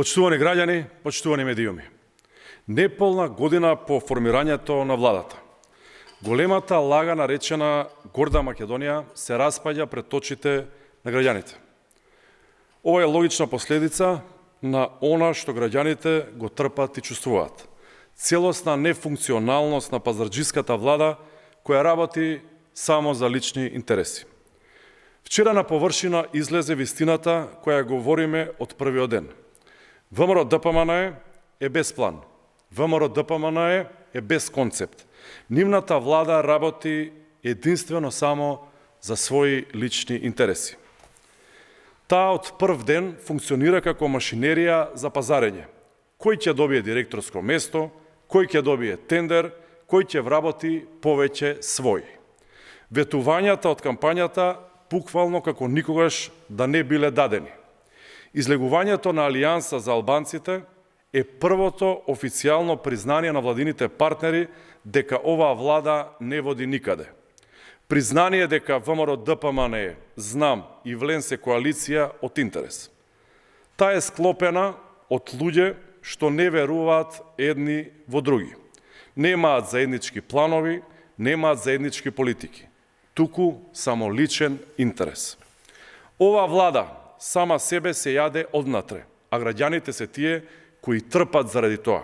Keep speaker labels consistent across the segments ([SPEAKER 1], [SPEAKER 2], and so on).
[SPEAKER 1] Почитувани граѓани, почитувани медиуми. Неполна година по формирањето на владата. Големата лага наречена Горда Македонија се распаѓа пред очите на граѓаните. Ова е логична последица на она што граѓаните го трпат и чувствуваат. Целосна нефункционалност на пазарџиската влада која работи само за лични интереси. Вчера на површина излезе вистината која говориме од првиот ден. ВМРО ДПМН е без план. ВМРО ДПМН е без концепт. Нивната влада работи единствено само за своји лични интереси. Таа од прв ден функционира како машинерија за пазарење. Кој ќе добие директорско место, кој ќе добие тендер, кој ќе вработи повеќе свој. Ветувањата од кампањата буквално како никогаш да не биле дадени. Излегувањето на Алијанса за албанците е првото официјално признание на владините партнери дека оваа влада не води никаде. Признание дека ВМРО ДПМН, ЗНАМ и ВЛЕНСЕ коалиција од интерес. Таа е склопена од луѓе што не веруваат едни во други. Немаат заеднички планови, немаат заеднички политики. Туку само личен интерес. Оваа влада сама себе се јаде однатре, а граѓаните се тие кои трпат заради тоа.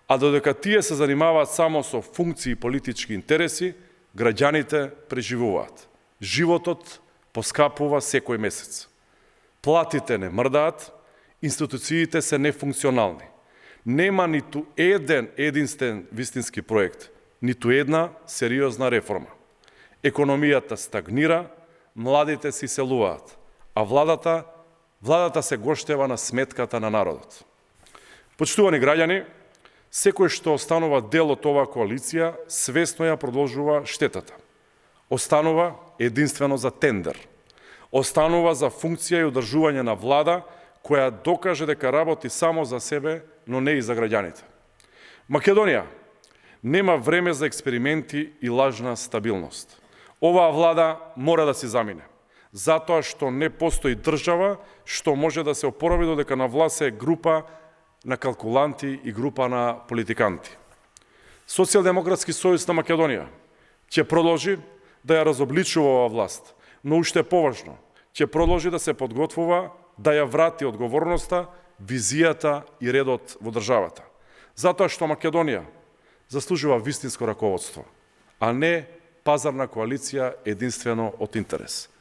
[SPEAKER 1] А додека тие се занимаваат само со функции и политички интереси, граѓаните преживуваат. Животот поскапува секој месец. Платите не мрдаат, институциите се нефункционални. Нема ниту единствен вистински проект, ниту една сериозна реформа. Економијата стагнира, младите се иселуваат, а владата се гоштева на сметката на народот. Почитувани граѓани, секој што останува дел од оваа коалиција, свесно ја продолжува штетата. Останува единствено за тендер. Останува за функција и одржување на влада, која докаже дека работи само за себе, но не и за граѓаните. Македонија нема време за експерименти и лажна стабилност. Оваа влада мора да си замине, затоа што не постои држава што може да се опорави додека на власт е група на калкуланти и група на политиканти. Социјалдемократски сојуз на Македонија ќе продолжи да ја разобличува оваа власт, но уште поважно, ќе продолжи да се подготвува да ја врати одговорноста, визијата и редот во државата. Затоа што Македонија заслужува вистинско раководство, а не пазарна коалиција единствено од интерес.